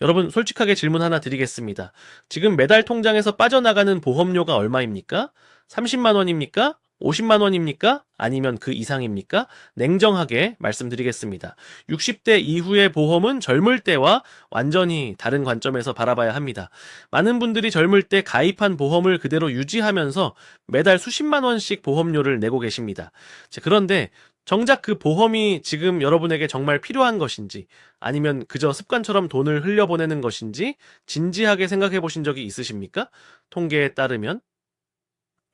여러분, 솔직하게 질문 하나 드리겠습니다. 지금 매달 통장에서 빠져나가는 보험료가 얼마입니까? 30만 원입니까? 50만 원입니까? 아니면 그 이상입니까? 냉정하게 말씀드리겠습니다. 60대 이후의 보험은 젊을 때와 완전히 다른 관점에서 바라봐야 합니다. 많은 분들이 젊을 때 가입한 보험을 그대로 유지하면서 매달 수십만 원씩 보험료를 내고 계십니다. 자, 그런데 정작 그 보험이 지금 여러분에게 정말 필요한 것인지, 아니면 그저 습관처럼 돈을 흘려보내는 것인지 진지하게 생각해 보신 적이 있으십니까? 통계에 따르면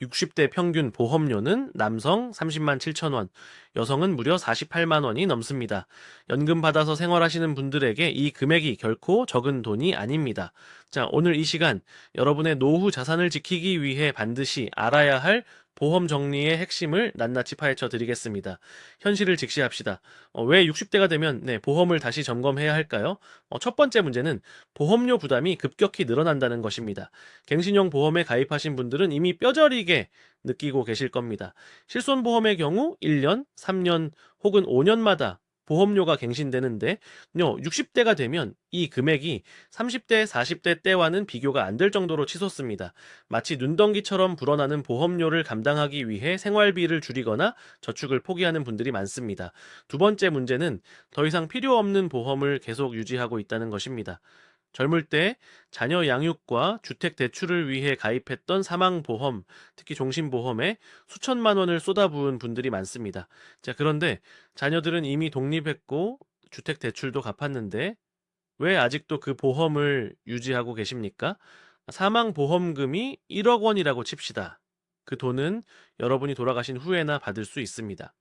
60대 평균 보험료는 남성 30만 7천 원, 여성은 무려 48만 원이 넘습니다. 연금 받아서 생활하시는 분들에게 이 금액이 결코 적은 돈이 아닙니다. 자, 오늘 이 시간 여러분의 노후 자산을 지키기 위해 반드시 알아야 할 보험 정리의 핵심을 낱낱이 파헤쳐 드리겠습니다. 현실을 직시합시다. 왜 60대가 되면 보험을 다시 점검해야 할까요? 첫 번째 문제는 보험료 부담이 급격히 늘어난다는 것입니다. 갱신형 보험에 가입하신 분들은 이미 뼈저리게 느끼고 계실 겁니다. 실손보험의 경우 1년, 3년 혹은 5년마다 보험료가 갱신되는데 60대가 되면 이 금액이 30대, 40대 때와는 비교가 안 될 정도로 치솟습니다. 마치 눈덩이처럼 불어나는 보험료를 감당하기 위해 생활비를 줄이거나 저축을 포기하는 분들이 많습니다. 두 번째 문제는 더 이상 필요 없는 보험을 계속 유지하고 있다는 것입니다. 젊을 때 자녀 양육과 주택 대출을 위해 가입했던 사망보험, 특히 종신보험에 수천만 원을 쏟아부은 분들이 많습니다. 자, 그런데 자녀들은 이미 독립했고 주택 대출도 갚았는데 왜 아직도 그 보험을 유지하고 계십니까? 사망보험금이 1억 원이라고 칩시다. 그 돈은 여러분이 돌아가신 후에나 받을 수 있습니다.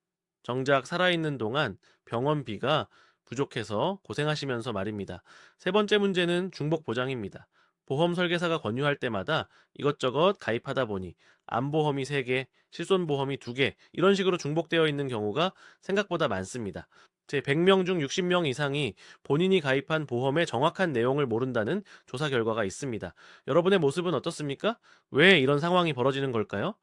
정작 살아있는 동안 병원비가 부족해서 고생하시면서 말입니다. 세 번째 문제는 중복 보장입니다. 보험 설계사가 권유할 때마다 이것저것 가입하다 보니 암보험이 3개, 실손보험이 2개, 이런 식으로 중복되어 있는 경우가 생각보다 많습니다. 제 100명 중 60명 이상이 본인이 가입한 보험의 정확한 내용을 모른다는 조사 결과가 있습니다. 여러분의 모습은 어떻습니까? 왜 이런 상황이 벌어지는 걸까요?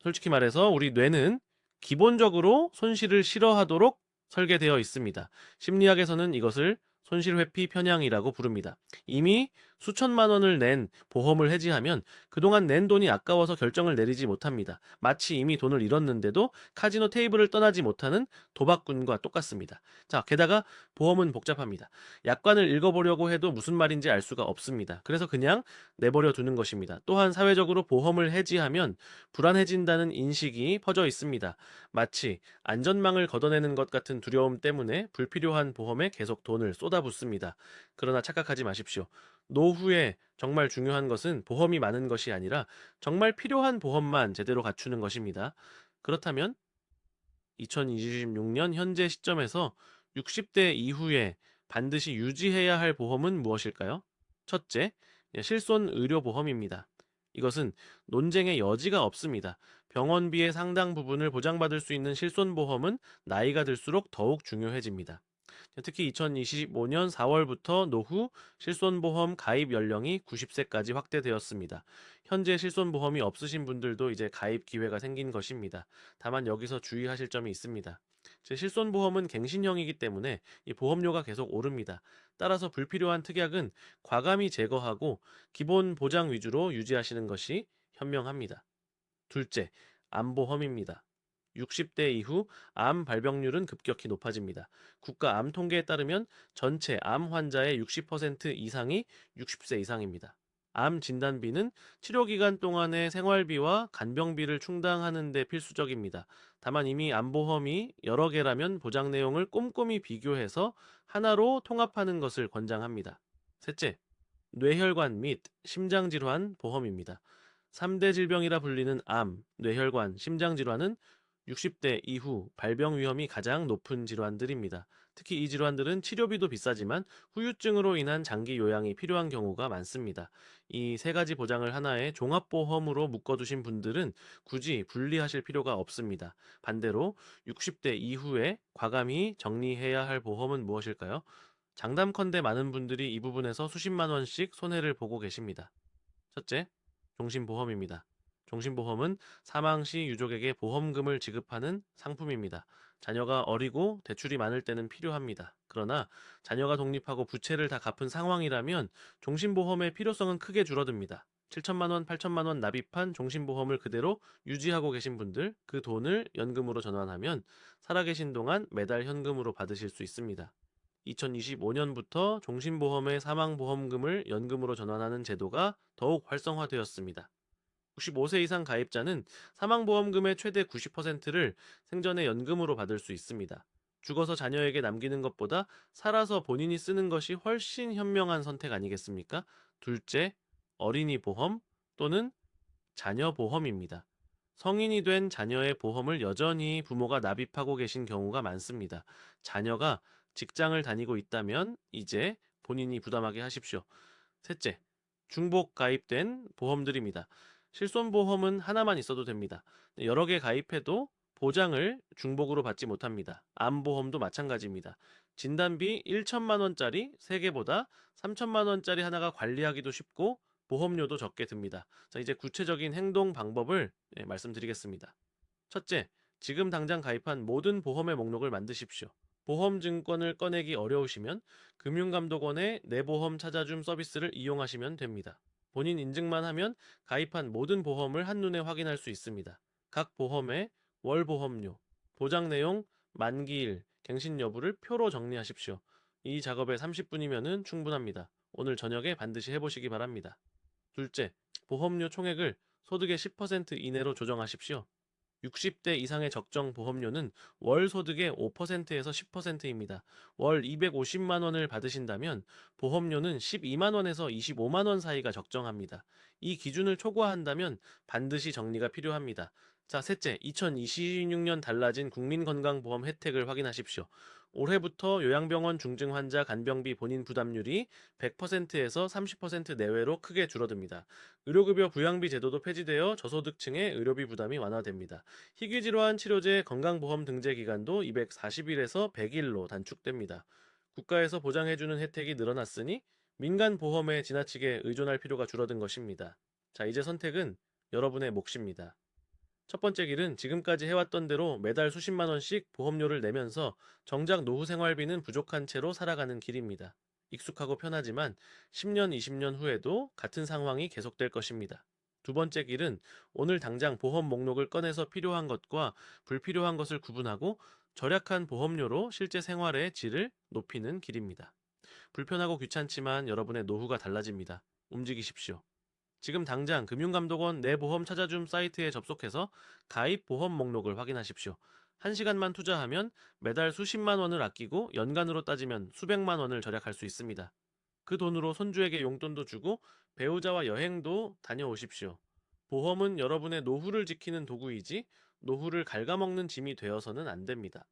솔직히 말해서 우리 뇌는 기본적으로 손실을 싫어하도록 설계되어 있습니다. 심리학에서는 이것을 손실회피 편향이라고 부릅니다. 이미 수천만 원을 낸 보험을 해지하면 그동안 낸 돈이 아까워서 결정을 내리지 못합니다. 마치 이미 돈을 잃었는데도 카지노 테이블을 떠나지 못하는 도박꾼과 똑같습니다. 자, 게다가 보험은 복잡합니다. 약관을 읽어보려고 해도 무슨 말인지 알 수가 없습니다. 그래서 그냥 내버려 두는 것입니다. 또한 사회적으로 보험을 해지하면 불안해진다는 인식이 퍼져 있습니다. 마치 안전망을 걷어내는 것 같은 두려움 때문에 불필요한 보험에 계속 돈을 쏟아붓습니다. 그러나 착각하지 마십시오. 노후에 정말 중요한 것은 보험이 많은 것이 아니라 정말 필요한 보험만 제대로 갖추는 것입니다. 그렇다면 2026년 현재 시점에서 60대 이후에 반드시 유지해야 할 보험은 무엇일까요? 첫째, 실손 의료보험입니다. 이것은 논쟁의 여지가 없습니다. 병원비의 상당 부분을 보장받을 수 있는 실손보험은 나이가 들수록 더욱 중요해집니다. 특히 2025년 4월부터 노후 실손보험 가입 연령이 90세까지 확대되었습니다. 현재 실손보험이 없으신 분들도 이제 가입 기회가 생긴 것입니다. 다만 여기서 주의하실 점이 있습니다. 제 실손보험은 갱신형이기 때문에 이 보험료가 계속 오릅니다. 따라서 불필요한 특약은 과감히 제거하고 기본 보장 위주로 유지하시는 것이 현명합니다. 둘째, 암보험입니다. 60대 이후 암 발병률은 급격히 높아집니다. 국가 암 통계에 따르면 전체 암 환자의 60% 이상이 60세 이상입니다. 암 진단비는 치료 기간 동안의 생활비와 간병비를 충당하는 데 필수적입니다. 다만 이미 암보험이 여러 개라면 보장 내용을 꼼꼼히 비교해서 하나로 통합하는 것을 권장합니다. 셋째, 뇌혈관 및 심장질환 보험입니다. 3대 질병이라 불리는 암, 뇌혈관, 심장질환은 60대 이후 발병 위험이 가장 높은 질환들입니다. 특히 이 질환들은 치료비도 비싸지만 후유증으로 인한 장기 요양이 필요한 경우가 많습니다. 이 세 가지 보장을 하나의 종합보험으로 묶어두신 분들은 굳이 분리하실 필요가 없습니다. 반대로 60대 이후에 과감히 정리해야 할 보험은 무엇일까요? 장담컨대 많은 분들이 이 부분에서 수십만 원씩 손해를 보고 계십니다. 첫째, 종신보험입니다. 종신보험은 사망 시 유족에게 보험금을 지급하는 상품입니다. 자녀가 어리고 대출이 많을 때는 필요합니다. 그러나 자녀가 독립하고 부채를 다 갚은 상황이라면 종신보험의 필요성은 크게 줄어듭니다. 7천만 원, 8천만 원 납입한 종신보험을 그대로 유지하고 계신 분들, 그 돈을 연금으로 전환하면 살아계신 동안 매달 현금으로 받으실 수 있습니다. 2025년부터 종신보험의 사망보험금을 연금으로 전환하는 제도가 더욱 활성화되었습니다. 65세 이상 가입자는 사망보험금의 최대 90%를 생전에 연금으로 받을 수 있습니다. 죽어서 자녀에게 남기는 것보다 살아서 본인이 쓰는 것이 훨씬 현명한 선택 아니겠습니까? 둘째, 어린이 보험 또는 자녀 보험입니다. 성인이 된 자녀의 보험을 여전히 부모가 납입하고 계신 경우가 많습니다. 자녀가 직장을 다니고 있다면 이제 본인이 부담하게 하십시오. 셋째, 중복 가입된 보험들입니다. 실손보험은 하나만 있어도 됩니다. 여러 개 가입해도 보장을 중복으로 받지 못합니다. 암보험도 마찬가지입니다. 진단비 1천만 원짜리 3개보다 3천만 원짜리 하나가 관리하기도 쉽고 보험료도 적게 듭니다. 자, 이제 구체적인 행동 방법을 말씀드리겠습니다. 첫째, 지금 당장 가입한 모든 보험의 목록을 만드십시오. 보험증권을 꺼내기 어려우시면 금융감독원의 내 보험 찾아줌 서비스를 이용하시면 됩니다. 본인 인증만 하면 가입한 모든 보험을 한눈에 확인할 수 있습니다. 각 보험의 월 보험료, 보장 내용, 만기일, 갱신 여부를 표로 정리하십시오. 이 작업에 30분이면 충분합니다. 오늘 저녁에 반드시 해보시기 바랍니다. 둘째, 보험료 총액을 소득의 10% 이내로 조정하십시오. 60대 이상의 적정 보험료는 월 소득의 5%에서 10%입니다. 월 250만 원을 받으신다면 보험료는 12만 원에서 25만 원 사이가 적정합니다. 이 기준을 초과한다면 반드시 정리가 필요합니다. 자, 셋째, 2026년 달라진 국민건강보험 혜택을 확인하십시오. 올해부터 요양병원 중증 환자 간병비 본인 부담률이 100%에서 30% 내외로 크게 줄어듭니다. 의료급여 부양비 제도도 폐지되어 저소득층의 의료비 부담이 완화됩니다. 희귀질환 치료제 건강보험 등재 기간도 240일에서 100일로 단축됩니다. 국가에서 보장해주는 혜택이 늘어났으니 민간 보험에 지나치게 의존할 필요가 줄어든 것입니다. 자, 이제 선택은 여러분의 몫입니다. 첫 번째 길은 지금까지 해왔던 대로 매달 수십만 원씩 보험료를 내면서 정작 노후 생활비는 부족한 채로 살아가는 길입니다. 익숙하고 편하지만 10년, 20년 후에도 같은 상황이 계속될 것입니다. 두 번째 길은 오늘 당장 보험 목록을 꺼내서 필요한 것과 불필요한 것을 구분하고 절약한 보험료로 실제 생활의 질을 높이는 길입니다. 불편하고 귀찮지만 여러분의 노후가 달라집니다. 움직이십시오. 지금 당장 금융감독원 내 보험 찾아줌 사이트에 접속해서 가입 보험 목록을 확인하십시오. 1시간만 투자하면 매달 수십만 원을 아끼고 연간으로 따지면 수백만 원을 절약할 수 있습니다. 그 돈으로 손주에게 용돈도 주고 배우자와 여행도 다녀오십시오. 보험은 여러분의 노후를 지키는 도구이지 노후를 갉아먹는 짐이 되어서는 안 됩니다.